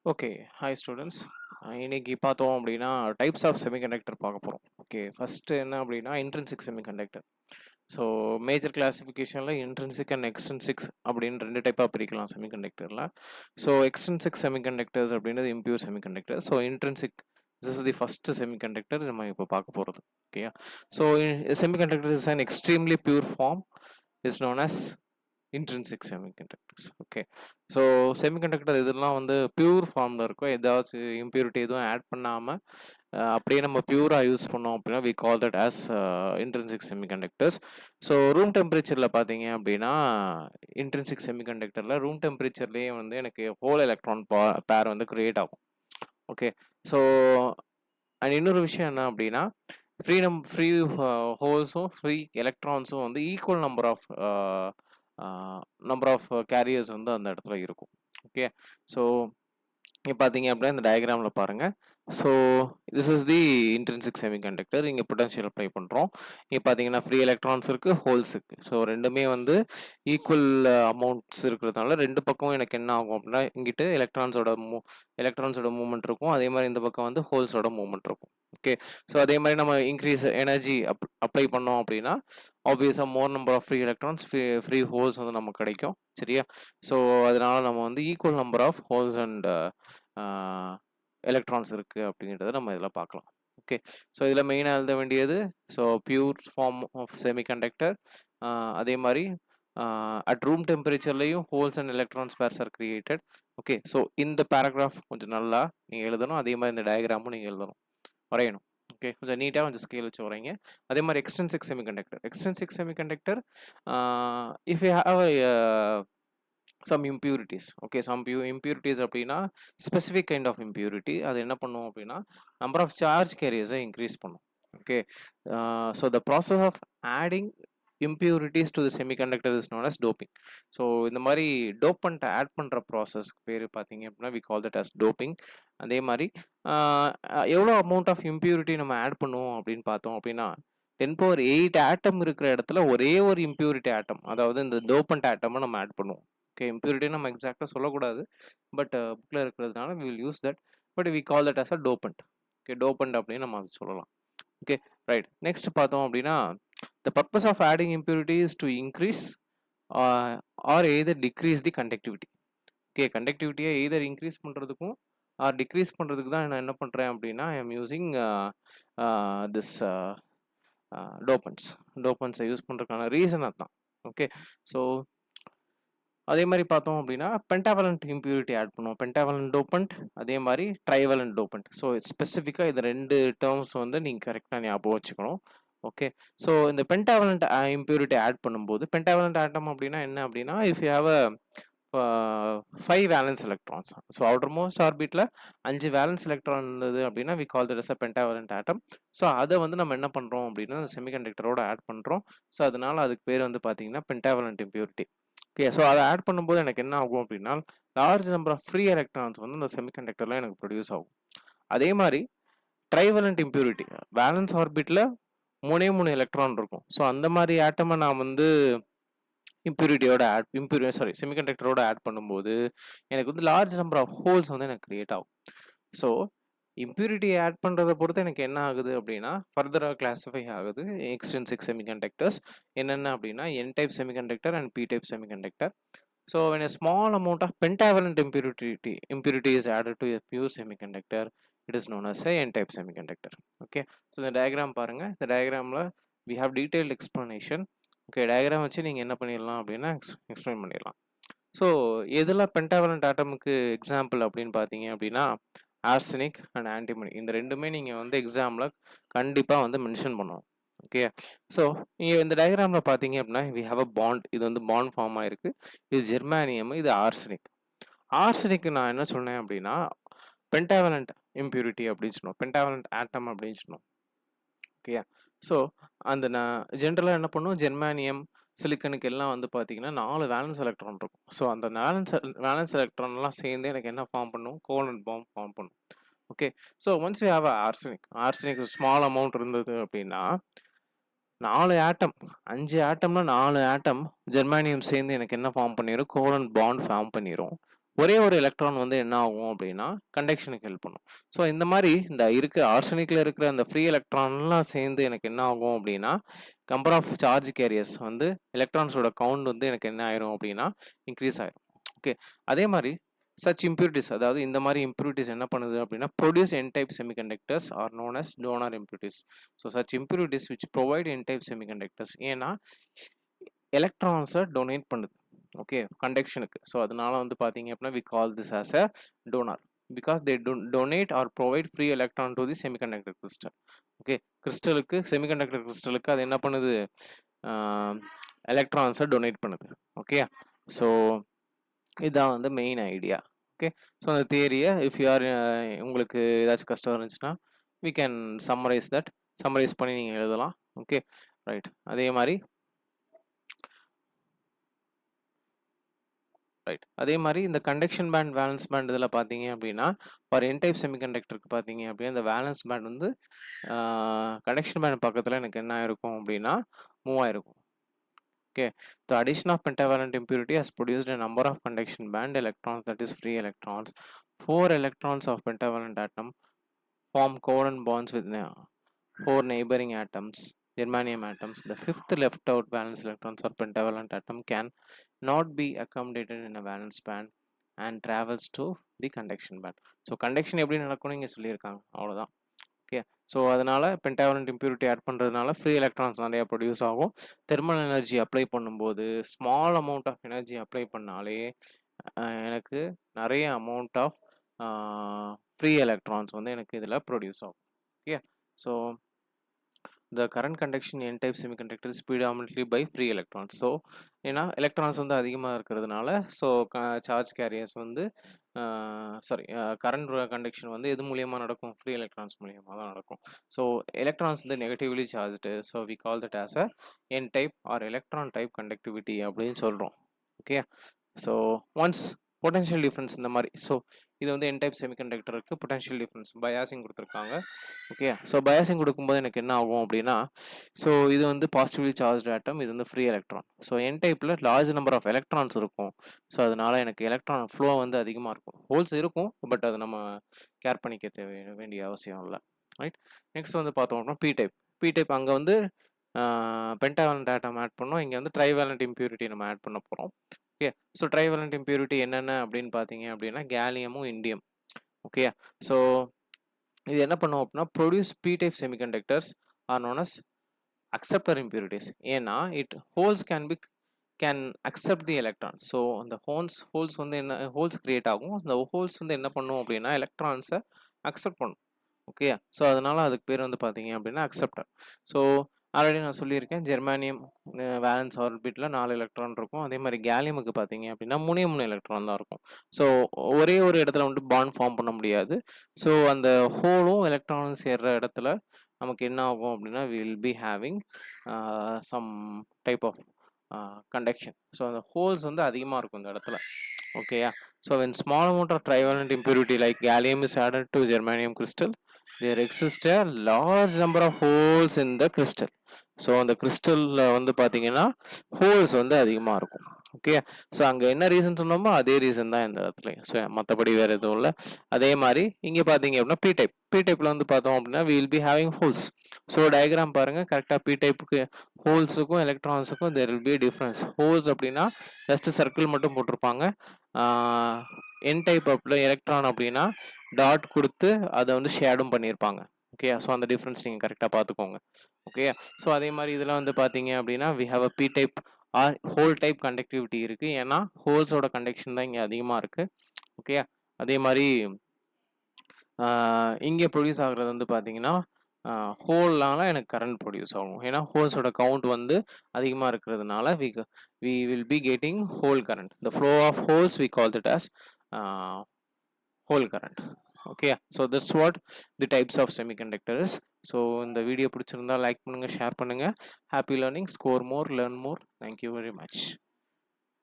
Okay. Hi students. இன்னைக்கு பார்த்தோம் அப்படின்னா, டைப்ஸ் ஆஃப் செமிகண்டக்டர் பார்க்க போறோம். ஓகே. ஃபர்ஸ்ட்டு என்ன அப்படின்னா, இன்ட்ரின்சிக் செமிகண்டக்டர். ஸோ, மேஜர் கிளாசிஃபிகேஷன்ல இன்ட்ரின்சிக் அண்ட் எக்ஸ்ட்ரின்சிக் அப்படின்னு 2 டைப்பா பிரிக்கலாம் செமிகண்டக்டர்ல. ஸோ, எக்ஸ்ட்ரின்சிக் செமிகண்டக்டர்ஸ் அப்படின்றது impure semiconductor. So, intrinsic this is the first semiconductor நம்ம இப்போ பார்க்க போறது. ஓகேயா? So, semiconductor is an extremely pure form is known as intrinsic semiconductors. Okay. So semiconductor இதெல்லாம் வந்து பியூர் ஃபார்மில் இருக்கும். ஏதாச்சும் இம்பியூரிட்டி எதுவும் ஆட் பண்ணாமல் அப்படியே நம்ம பியூராக யூஸ் பண்ணோம் அப்படின்னா we call that as intrinsic semiconductors. So room டெம்பரேச்சரில் பார்த்தீங்க அப்படின்னா இன்ட்ரின்சிக் செமிகண்டக்டரில் ரூம் டெம்பரேச்சர்லேயே வந்து எனக்கு ஹோல் எலக்ட்ரான் பேர் வந்து கிரியேட் ஆகும். ஓகே. ஸோ அண்ட் இன்னொரு விஷயம் என்ன அப்படின்னா ஃப்ரீ ஹோல்ஸும் ஃப்ரீ எலக்ட்ரான்ஸும் வந்து ஈக்குவல் நம்பர் ஆஃப் கேரியர்ஸ் வந்து அந்த இடத்துல இருக்கும். ஓகே. ஸோ இங்கே பார்த்தீங்க அப்படின்னா இந்த டயக்ராமில் பாருங்கள். So this is the intrinsic semiconductor. இங்கே பொட்டன்ஷியல் அப்ளை பண்ணுறோம். இங்கே பார்த்தீங்கன்னா ஃப்ரீ எலக்ட்ரான்ஸ் இருக்குது, ஹோல்ஸ் இருக்குது. ஸோ ரெண்டுமே வந்து ஈக்குவல் அமௌண்ட்ஸ் இருக்கிறதுனால ரெண்டு பக்கம் எனக்கு என்ன ஆகும் அப்படின்னா இங்கிட்டு எலக்ட்ரான்ஸோட மூவ்மெண்ட் இருக்கும், அதே மாதிரி இந்த பக்கம் வந்து ஹோல்ஸோட மூவ்மெண்ட் இருக்கும். ஓகே. ஸோ அதே மாதிரி நம்ம இன்க்ரீஸ் எனர்ஜி அப்ளை பண்ணோம் அப்படின்னா ஆப்வியஸாக more number of free electrons free holes வந்து நமக்கு கிடைக்கும். சரியா? ஸோ அதனால நம்ம வந்து equal number of holes and electrons இருக்குது அப்படிங்கிறத நம்ம இதில் பார்க்கலாம். ஓகே. ஸோ இதில் மெயினாக எழுத வேண்டியது so pure form of semiconductor, அதே மாதிரி அட் ரூம் டெம்பரேச்சர்லையும் holes and electrons pairs are created. Okay. So இந்த பேராகிராஃப் கொஞ்சம் நல்லா நீங்கள் எழுதணும், அதே மாதிரி இந்த டயக்ராமும் நீங்கள் எழுதணும், வரையணும். ஓகே. கொஞ்சம் நீட்டாக கொஞ்சம் ஸ்கேல் வச்சு வரைங்க. அதே மாதிரி extrinsic semiconductor if you have some impurities. Okay, some impurities அப்படின்னா specific kind of impurity. அது என்ன பண்ணும் அப்படின்னா number of charge carriers increase பண்ணும். Okay. So the process of adding impurities to the semiconductor is known as doping. So இந்த மாதிரி டோப்பண்ட் add பண்ணுற ப்ராசஸ்க்கு பேர் பார்த்தீங்க அப்படின்னா we call that as doping. அதே மாதிரி எவ்வளோ அமௌண்ட் ஆஃப் இம்பியூரிட்டி நம்ம ஆட் பண்ணுவோம் அப்படின்னு பார்த்தோம் அப்படின்னா 10⁸ ஆட்டம் இருக்கிற இடத்துல ஒரே ஒரு இம்பியூரிட்டி ஆட்டம், அதாவது இந்த டோப்பண்ட் ஆட்டமை நம்ம ஆட் பண்ணுவோம். ஓகே. இம்பியூரிட்டி நம்ம எக்ஸாக்டாக சொல்லக்கூடாது, பட் புக்கில் இருக்கிறதுனால we will use that, but we call that as a dopant. Okay. Dopant அப்படின்னு நம்ம அது சொல்லலாம். ஓகே. ரைட். நெக்ஸ்ட் பார்த்தோம் அப்படின்னா the purpose of adding impurity is to increase or either decrease the conductivity. Okay. கண்டக்டிவிட்டியை either increase பண்ணுறதுக்கும் or decrease பண்ணுறதுக்கு தான் நான் என்ன பண்ணுறேன் அப்படின்னா ஐ எம் யூஸிங் திஸ் டோப்பன்ஸை யூஸ் பண்ணுறதுக்கான ரீசன் அதுதான். ஓகே. ஸோ அதே மாதிரி பார்த்தோம் அப்படின்னா பென்டாவலண்ட் இம்பியூரிட்டி ஆட் பண்ணுவோம், பென்டாவலண்ட் டோப்பண்ட், அதே மாதிரி ட்ரைவலண்ட் டோப்பண்ட். ஸோ ஸ்பெசிஃபிக்காக இது ரெண்டு டேர்ம்ஸ் வந்து நீங்கள் கரெக்டாக ஞாபகம் வச்சுக்கணும். ஓகே. ஸோ இந்த பென்டாவலண்ட் இம்பியூரிட்டி ஆட் பண்ணும்போது பென்டாவலண்ட் ஆட்டம் அப்படின்னா என்ன அப்படின்னா if you have a 5 valence electrons, so outermost ஆர்பிட்டில் 5 வேலன்ஸ் எலக்ட்ரான் இருந்தது அப்படின்னா we call that as a pentavalent atom. So அதை வந்து நம்ம என்ன பண்ணுறோம் அப்படின்னா செமிகண்டக்டரோட ஆட் பண்ணுறோம். ஸோ அதனால அதுக்கு பேர் வந்து பார்த்தீங்கன்னா பென்டாவலண்ட் இம்பியூரிட்டி. ஓகே. ஸோ அதை ஆட் பண்ணும்போது எனக்கு என்ன ஆகும் அப்படின்னா large number of free electrons வந்து இந்த செமிகண்டக்டரில் எனக்கு ப்ரொடியூஸ் ஆகும். அதே மாதிரி ட்ரைவலண்ட் இம்பியூரிட்டி வேலன்ஸ் ஆர்பிட்டில் 3 எலக்ட்ரான் இருக்கும். ஸோ அந்த மாதிரி ஆட்டமை நான் வந்து செமிகண்டக்டரோட ஆட் பண்ணும்போது எனக்கு வந்து லார்ஜ் நம்பர் ஆஃப் ஹோல்ஸ் வந்து எனக்கு கிரியேட் ஆகும். ஸோ இம்பியூரிட்டி ஆட் பண்ணுறதை பொறுத்து எனக்கு என்ன ஆகுது அப்படின்னா ஃபர்தராக கிளாஸிஃபை ஆகுது எக்ஸ்ட்ரின்சிக் செமிகண்டக்டர்ஸ் என்னென்ன அப்படின்னா N type semiconductor and P type semiconductor. So when a small amount of pentavalent impurity is added to a pure semiconductor, it is known as a n-type semiconductor. Okay. So இந்த diagram பாருங்கள். இந்த டயக்ராமில் we have detailed explanation. Okay. Diagram வச்சு நீங்கள் என்ன பண்ணிடலாம் அப்படின்னா explain பண்ணிடலாம். So எதெல்லாம் பென்டாவலண்ட் ஆட்டமுக்கு எக்ஸாம்பிள் அப்படின்னு பார்த்தீங்க அப்படின்னா ஆர்சனிக் அண்ட் ஆன்டிமனி, இந்த ரெண்டுமே நீங்கள் வந்து எக்ஸாமில் கண்டிப்பாக வந்து மென்ஷன் பண்ணணும். ஓகே. ஸோ நீங்கள் இந்த டயக்ராமில் பார்த்தீங்க அப்படின்னா வி ஹாவ் அ பாண்ட், இது வந்து பாண்ட் ஃபார்ம் ஆயிருக்கு. இது ஜெர்மானியம், இது ஆர்சனிக். ஆர்சனிக்கு நான் என்ன சொன்னேன் அப்படின்னா பென்டாவலண்ட் இம்பியூரிட்டி அப்படின்னு சொன்னோம், பென்டாவலண்ட் ஆட்டம் அப்படின்னு சொன்னோம். ஓகே. ஸோ அந்த நான் ஜென்ரலாக என்ன பண்ணுவோம், ஜெர்மானியம் சிலிக்கனுக்கு எல்லாம் வந்து பார்த்தீங்கன்னா 4 வேலன்ஸ் எலக்ட்ரான் இருக்கும். ஸோ அந்த வேலன்ஸ் எலக்ட்ரான்லாம் சேர்ந்து எனக்கு என்ன ஃபார்ம் பண்ணும், கோவலன்ட் பாண்ட் ஃபார்ம் பண்ணும். Okay. So once we have arsenic small amount இருந்தது அப்படின்னா 4 ஆட்டம் 5 ஆட்டம்னா 4 ஆட்டம் ஜெர்மானியம் சேர்ந்து எனக்கு என்ன ஃபார்ம் பண்ணிடும், கோவலன்ட் பாண்ட் ஃபார்ம் பண்ணிடும். ஒரே ஒரு எலக்ட்ரான் வந்து என்ன ஆகும் அப்படின்னா கண்டக்ஷனுக்கு ஹெல்ப் பண்ணும். ஸோ இந்த மாதிரி இந்த இருக்கிற ஆர்சனிக்கில் இருக்கிற அந்த ஃப்ரீ எலக்ட்ரான்லாம் சேர்ந்து எனக்கு என்ன ஆகும் அப்படின்னா நம்பர் ஆஃப் சார்ஜ் கேரியர்ஸ் வந்து எலக்ட்ரான்ஸோட கவுண்ட் வந்து எனக்கு என்ன ஆயிரும் அப்படின்னா இன்க்ரீஸ் ஆயிரும். ஓகே, அதே மாதிரி such impurities, அதாவது இந்த மாதிரி impurities என்ன பண்ணுது அப்படின்னா produce n-type semiconductors are known as donor impurities. So such impurities which provide n-type semiconductors ஏன்னா எலக்ட்ரான்ஸை டொனேட் பண்ணுது ஓகே கண்டக்ஷனுக்கு. ஸோ அதனால வந்து பார்த்தீங்க அப்படின்னா we call this as a donor because they donate or provide free electron to the semiconductor crystal. Okay, கிறிஸ்டலுக்கு semiconductor கிறிஸ்டலுக்கு அது என்ன பண்ணுது, எலக்ட்ரான்ஸை டொனேட் பண்ணுது. ஓகே, ஸோ இதுதான் வந்து மெயின் ஐடியா. ஓகே, ஸோ அந்த தியரியை இஃப் யூஆர் உங்களுக்கு ஏதாச்சும் கஷ்டம் இருந்துச்சுன்னா we can summarize that, summarize பண்ணி நீங்கள் எழுதலாம். ஓகே ரைட், அதே மாதிரி இந்த கண்டக்ஷன் பேண்ட் வேலன்ஸ் பேண்ட் இதில் பார்த்தீங்க அப்படின்னா ஃபார் n-type செமிகண்டக்டருக்கு பார்த்தீங்க அப்படின்னா இந்த வேலன்ஸ் பேண்ட் வந்து கண்டக்ஷன் பேண்ட் பக்கத்தில் எனக்கு என்ன ஆயிருக்கும் அப்படின்னா மூவ் ஆயிருக்கும். Okay, the addition of pentavalent impurity has produced a number of conduction band electrons, that is free electrons. 4 electrons of pentavalent atom form covalent bonds with 4 neighboring atoms, germanium atoms. The fifth left out valence electrons or pentavalent atom can not be accommodated in a valence band and travels to the conduction band. So conduction எப்படி நடக்கும்னு இங்கே சொல்லியிருக்காங்க, அவ்வளோதான். Okay, so அதனால் pentavalent impurity add பண்ணுறதுனால free electrons நிறையா produce ஆகும். Thermal energy apply பண்ணும்போது small amount of energy apply பண்ணாலே எனக்கு நிறைய அமௌண்ட் ஆஃப் ஃப்ரீ எலக்ட்ரான்ஸ் வந்து எனக்கு இதில் ப்ரொடியூஸ் ஆகும். Okay, so the current conduction n-type semiconductor is predominantly by free electrons. So ஏன்னா எலக்ட்ரான்ஸ் வந்து அதிகமாக இருக்கிறதுனால ஸோ சார்ஜ் கேரியர்ஸ் வந்து கரண்ட் கண்டக்ஷன் வந்து எது மூலியமாக நடக்கும், ஃப்ரீ எலக்ட்ரான்ஸ் மூலியமாக தான் நடக்கும். ஸோ எலக்ட்ரான்ஸ் வந்து negatively charged, so we call that as a n-type or electron type conductivity அப்படின்னு சொல்கிறோம். Okay, so once potential difference இந்த மாதிரி, ஸோ இது வந்து n-type செமிகண்டக்டருக்கு பொட்டன்ஷியல் டிஃப்ரென்ஸ் பயாசிங் கொடுத்துருக்காங்க. ஓகே, ஸோ பயாசிங் கொடுக்கும்போது எனக்கு என்ன ஆகும் அப்படின்னா, ஸோ இது வந்து பாசிட்டிவ்லி சார்ஜ் ஆட்டம், இது வந்து ஃப்ரீ எலக்ட்ரான். ஸோ n-typeல லார்ஜ் நம்பர் ஆஃப் எலக்ட்ரான்ஸ் இருக்கும். ஸோ அதனால எனக்கு எலக்ட்ரான் ஃப்ளோ வந்து அதிகமாக இருக்கும். ஹோல்ஸ் இருக்கும், பட் அதை நம்ம கேர் பண்ணிக்க வேண்டிய அவசியம் இல்லை. ரைட், நெக்ஸ்ட் வந்து பார்த்தோம் அப்படின்னா p-type அங்கே வந்து பென்டாவேலண்ட் ஆட்டம் ஆட் பண்ணோம், இங்கே வந்து ட்ரைவேலண்ட் இம்ப்யூரிட்டி நம்ம ஆட் பண்ண போகிறோம். ஓகே, ஸோ ட்ரைவேலண்ட் இம்ப்யூரிட்டி என்னென்ன அப்படின்னு பார்த்தீங்க அப்படின்னா கேலியமும் இண்டியம். ஓகே, ஸோ இது என்ன பண்ணுவோம் அப்படின்னா produce p-type semiconductors are known as acceptor impurities. ஏன்னா it holes can accept the electron. So அந்த ஹோல்ஸ் வந்து என்ன ஹோல்ஸ் கிரியேட் ஆகும், அந்த ஹோல்ஸ் வந்து என்ன பண்ணும் அப்படின்னா எலக்ட்ரான்ஸை அக்செப்ட் பண்ணும். ஓகே, ஸோ அதனால அதுக்கு பேர் வந்து பார்த்தீங்க அப்படின்னா அக்செப்டர். ஸோ ஆல்ரெடி நான் சொல்லியிருக்கேன், ஜெர்மானியம் வேலன்ஸ் ஆர்பிட்டில் 4 எலக்ட்ரான் இருக்கும். அதே மாதிரி கேலியமுக்கு பார்த்தீங்க அப்படின்னா 3 எலக்ட்ரான் தான் இருக்கும். ஸோ ஒரே ஒரு இடத்துல வந்து பாண்ட் ஃபார்ம் பண்ண முடியாது. ஸோ அந்த ஹோலும் எலக்ட்ரானும் சேர்ற இடத்துல நமக்கு என்ன ஆகும் அப்படின்னா will be having some type of conduction. So அந்த ஹோல்ஸ் வந்து அதிகமாக இருக்கும் இந்த இடத்துல. ஓகேயா, so when small amount of trivalent impurity like gallium is added to germanium crystal, there exists a large number of holes in the crystal. So அந்த கிறிஸ்டலில் வந்து பார்த்தீங்கன்னா ஹோல்ஸ் வந்து அதிகமாக இருக்கும். ஓகே, ஸோ அங்கே என்ன ரீசன் சொன்னோமோ அதே ரீசன் தான் இந்த இடத்துலையும். ஸோ மற்றபடி வேறு எதுவும் இல்லை. அதே மாதிரி இங்கே பார்த்தீங்க அப்படின்னா p-typeல வந்து பார்த்தோம் அப்படின்னா will be having holes. So diagram பாருங்கள், கரெக்டாக p-typeக்கு ஹோல்ஸுக்கும் எலக்ட்ரான்ஸுக்கும் there will be a difference. Holes அப்படின்னா ஜஸ்ட் சர்க்கிள் மட்டும் போட்டிருப்பாங்க. n-type எலக்ட்ரான் அப்படின்னா டாட் கொடுத்து அதை வந்து ஷேடும் பண்ணியிருப்பாங்க. ஓகே, ஸோ அந்த டிஃப்ரென்ஸ் நீங்கள் கரெக்டாக பார்த்துக்கோங்க. ஓகே, ஸோ அதே மாதிரி இதில் வந்து பார்த்தீங்க அப்படின்னா we have a p-type or hole type conductivity இருக்குது. ஏன்னா ஹோல்ஸோட கண்டக்ஷன் தான் இங்கே அதிகமாக இருக்குது. ஓகே, அதே மாதிரி இங்கே ப்ரொடியூஸ் ஆகுறது வந்து பார்த்தீங்கன்னா ஹோல்னால எனக்கு கரண்ட் ப்ரொடியூஸ் ஆகும். ஏன்னா ஹோல்ஸோட கவுண்ட் வந்து அதிகமாக இருக்கிறதுனால we will be getting whole current. The flow of holes we call it as whole current. Okay, so that's what the types of semiconductor is. So இந்த வீடியோ பிடிச்சிருந்தா லைக் பண்ணுங்க, share பண்ணுங்க. Happy learning, score more, learn more. Thank you very much.